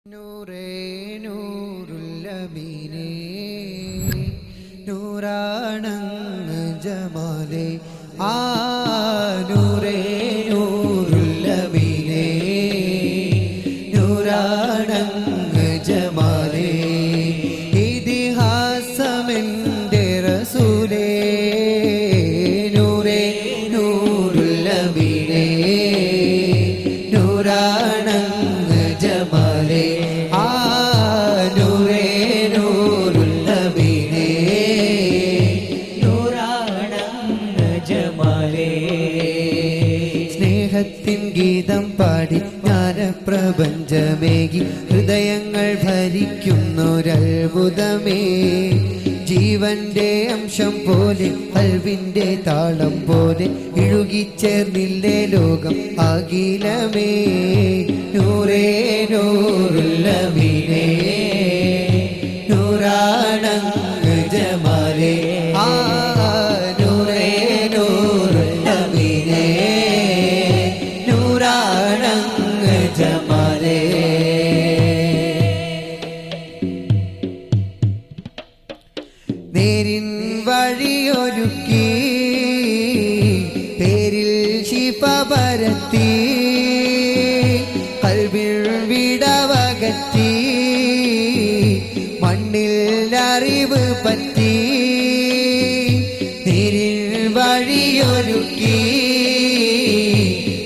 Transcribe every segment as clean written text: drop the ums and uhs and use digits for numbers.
നൂറേ നൂറുല്ലമീനേ നൂറാണങ്ങ് ജമാലേ ആ നൂറേ നൂറുല്ലമീനേ നൂറാണങ്ങ് ജമാലേ ഇതിഹാസമെൻ്റെ റസൂലേ നൂറേ നൂറുല്ലമീനേ നൂറാണങ്ങ് ജമാലേ ആ നൂറേ നൂറുല്ലമീനേ നൂറാണങ്ങ് ജമാലേ സ്നേഹത്തിൻ ഗീതം പാടി ജ്ഞാനപ്രപഞ്ചമേകി ഹൃദയങ്ങൾ ഭരിക്കുന്നൊരത്ഭുതമേ ജീവന്റെ അംശം പോലെ കൽവിന്റെ താളം പോലെ ഇഴുകിച്ചേർന്നില്ലേ ലോകം അഖിലമേ നൂറേ നൂറുല്ലമീനേ നൂറാണങ്ങ് ജമാലേ ആ നൂറേ നൂറുല്ലമീനേ നൂറാണങ്ങ് ജമാലേ നേരിൻ വഴിയൊരുക്കി പേരിൽ ശിഫ പരത്തി കൽവിൽ വിടവകറ്റി മണ്ണിൽ അറിവ് പറ്റി നേരിൽ വഴിയൊരുക്കി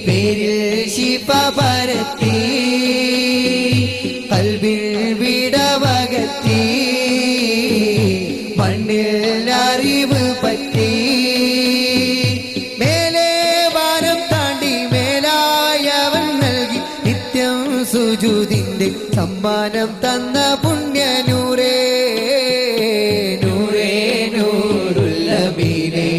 പേരിൽ ശിഫ പരത്തി കൽവിൽ വിടവകറ്റി മണ്ണിൽ അറിവ് പറ്റി മേലെ വാനം താണ്ടി മേലായവൻ നൽകി നിത്യം സുജൂദിന്റെ സമ്മാനം തന്ന പുണ്യനൂറേ നൂറേ നൂറുല്ലമീനേ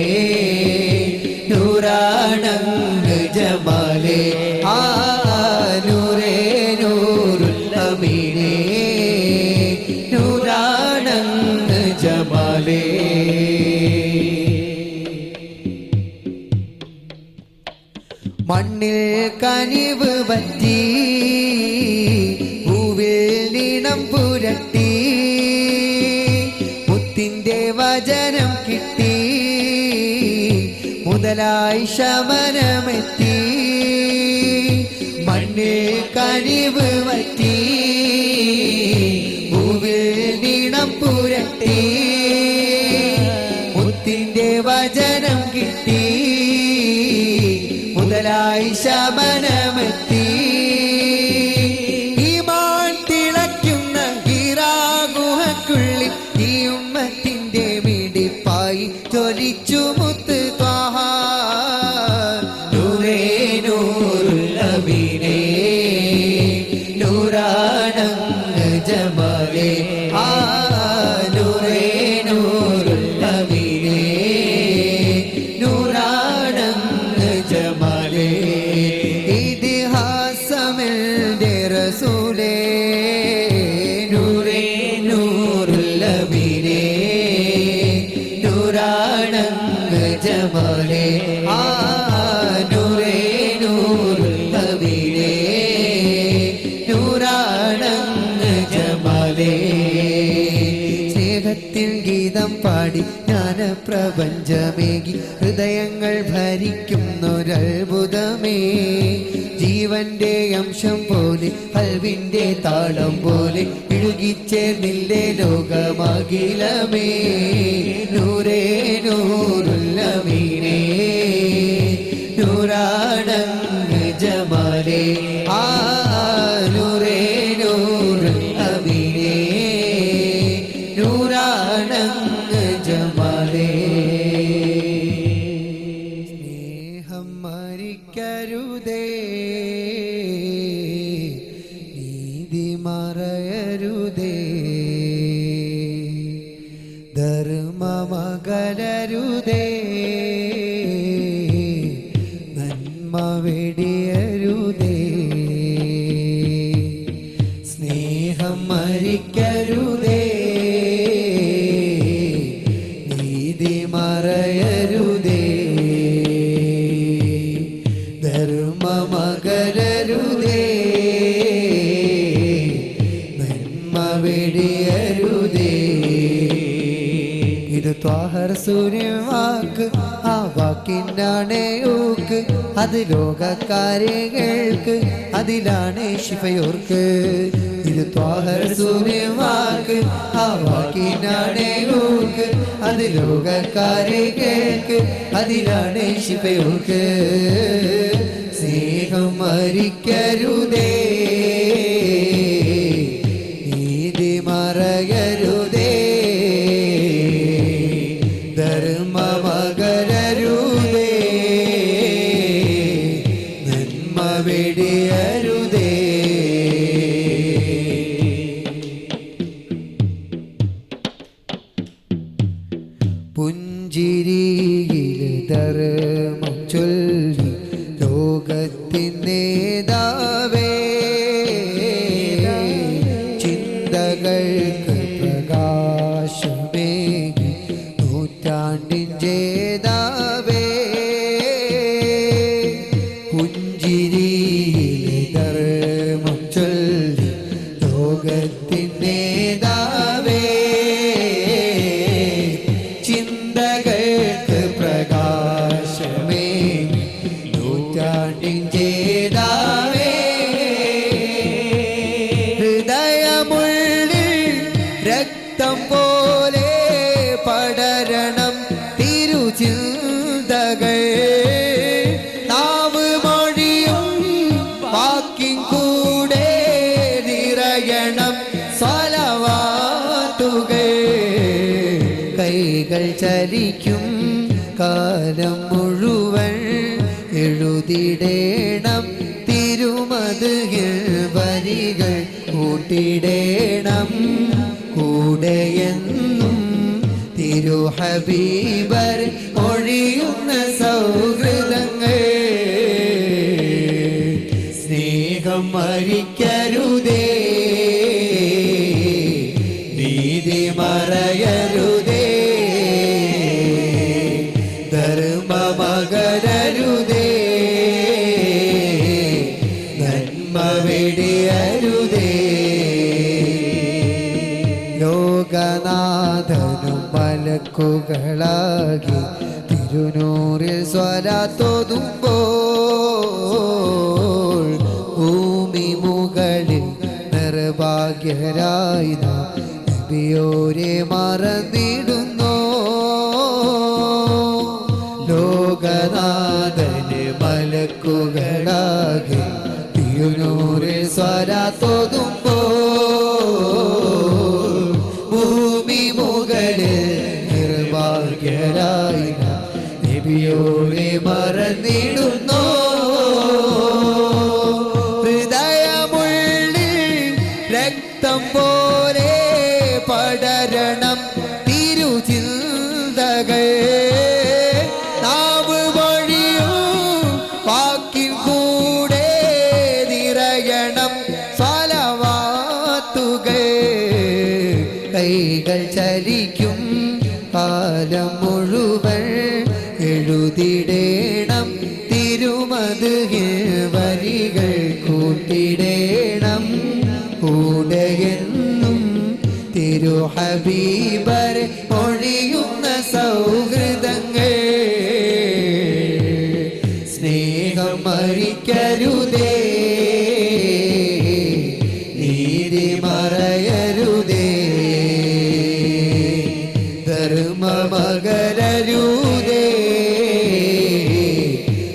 നൂറാണങ്ങ് ജമാലേ ആ നൂറേ നൂറുല്ലമീനേ നൂറാണങ്ങ് ജമാലേ മണ്ണിൽ കനിവ് പറ്റി പൂവിൽ ഇണം പുരട്ടി മുത്തിന്റെ വചനം കിട്ടി മുതലായി ശമനമെത്തി മണ്ണിൽ കനിവ് പറ്റി പൂവിൽ ഇണം പുരട്ടി മുത്തിന്റെ വചനം കിട്ടി മുതലായി ശമനമെത്തി ഈമാൻ തിളയ്ക്കുന്ന ഹീറാഗുഹക്കുള്ളിൽ ഈ ഉമ്മത്തിന്റെ മിടിപ്പായി ജ്വലിച്ചു മുത്ത് ത്വാഹ നൂറേ നൂറുല്ലമീനേ നൂറാണങ്ങ് ജമാലേ ആ നൂറേ നൂറുല്ലമീനേ നൂറാണങ്ങ് ജമാലേ ഇതിഹാസമെൻ്റെ റസൂലേ നൂറേ നൂറുല്ലമീനേ നൂറാണങ്ങ് ജമാലേ ആ നൂറേ നൂറുല്ലമീനേ നൂറാണങ്ങ് ജമാലേ സ്നേഹത്തിൽ ഗീതം പാടി ജ്ഞാനപ്രപഞ്ചമേകി ഹൃദയങ്ങൾ ഭരിക്കുന്നൊരത്ഭുതമേ ജീവന്റെ അംശം പോലെ കൽവിന്റെ താളം പോലെ ഇഴുകിച്ചേർന്നില്ലേ ലോകമഖിലമേ നൂറേ നൂറുല്ലമീനേ നൂറാണങ്ങ് ജമാലേ ആ നൂറേ നൂറുല്ലമീനേ നൂറാണങ്ങ് ജമാലേ സ്നേഹം മരിക്കരുതേ നീതി മറയരുതേ ധർമ്മമകലരുതേ നന്മ വെടിയരുതേ സ്നേഹം മരിക്കരുതേ നീതി മറയരുതേ ധർമ്മമകലരുതേ വെടിയരുതേ. ഇത് ത്വാഹർ സൂര്യവാക്ക്, ആ വാക്കിനാണ് ഊക്ക്. അത് ലോകക്കാരികൾക്ക്, അതിലാണ് ശിഫയോർക്ക്. ഇത് ത്വാഹർ സൂര്യവാക്ക്, ആ വാക്കിനാണ് ഊക്ക്. അത് ലോകക്കാരികൾക്ക്, അതിലാണ് ശിഫയോർക്ക്. സ്നേഹം മരിക്കരുതേ, നീതി മറയരുതേ, ധർമ്മമകരരുതേ, നന്മ വെടിയരുതേ. പുഞ്ചിരിയിലെ ധർമ്മം ചൊല്ലി ലോകത്തിൻ നേതാവേ, ചിന്തകൾക്ക് പ്രകാശമേകി നൂറ്റാണ്ടിൻ ജേതാവേ. പുഞ്ചിരിയിലെ ധർമ്മം ചൊല്ലി ലോകത്തിൻ നേതാവേ, ചിന്തകൾക്ക് പ്രകാശമേകി നൂറ്റാണ്ടിൻ ജേതാവേ. ഹൃദയമുള്ളിൽ രക്തം പോലെ പടരണം തിരുചിന്തകൾ, നാവ് മൊഴിയും വാക്കിൻ കൂടെ നിറയണം സ്വലവാത്തുകൾ. കൈകൾ ചലിക്കും കാലം മുഴുവൻ എഴുതിടേണം തിരുമദ്ഹിൽ വരികൾ കൂട്ടിടേണം കൂടെയെന്നും. തിരുഹബീബർ ഒഴിയുന്ന സൗഹൃദങ്ങൾ. സ്നേഹം മരിക്കരുതേ, നീതി മറയരുതേ, ധർമ്മമകരരുതേ, നന്മ വെടിയരുതേ. ലോകനാഥനും മലക്കുകളാകി തിരുനൂറിൽ സ്വലാത്തോതുമ്പോൾ, ഭൂമി മുകളിൽ നിർഭാഗ്യരായി നാം നബിയോരെ മറന്നിടുന്നു. ലോകനാഥന് മലക്കുകളാകെ തിരുനൂറിൽ സ്വലാത്തോതുമ്പോൾ, ഭൂമി മുകളിൽ നിർഭാഗ്യരായി നബിയോരെ മറന്നിടുന്നു. ഹൃദയമുള്ളിൽ രക്തം പോലെ പടരണം തിരുചിന്തകൾ, നാവ് വഴിയും വാക്കിൻ കൂടെ നിറയണം സ്വലവാത്തുകൾ. കൈകൾ ചലിക്കും കാലം മുഴുവൻ എഴുതിടേണം തിരുമദ്ഹിൽ വരികൾ കൂട്ടിടേണം കൂടെയെന്നും. തിരുഹബീബർ ഒഴിയുന്ന സൗഹൃദങ്ങൾ. സ്നേഹം മരിക്കരുതേ, നീതി മറയരുതേ, ധർമ്മമകരരുതേ,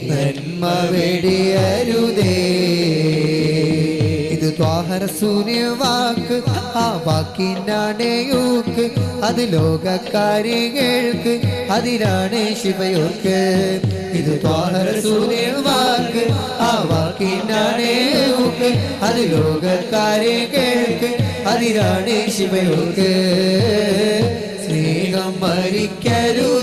നന്മ വെടിയരുതേ. ഇത് ത്വാഹർ സൂര്യവാക്ക്, ആ വാക്കിനാണ് ഊക്ക്. അത് ലോകക്കാരികൾക്ക്, അതിലാണ് ശിവയോർക്ക്. ഇത് ത്വാഹർ സൂര്യവാക്ക്, ആ വാക്കിനാണ് ഊക്ക്. അത് ലോകക്കാരികൾക്ക്, അതിലാണ് ശിവയോർക്ക്. സ്നേഹം മരിക്കരുത്.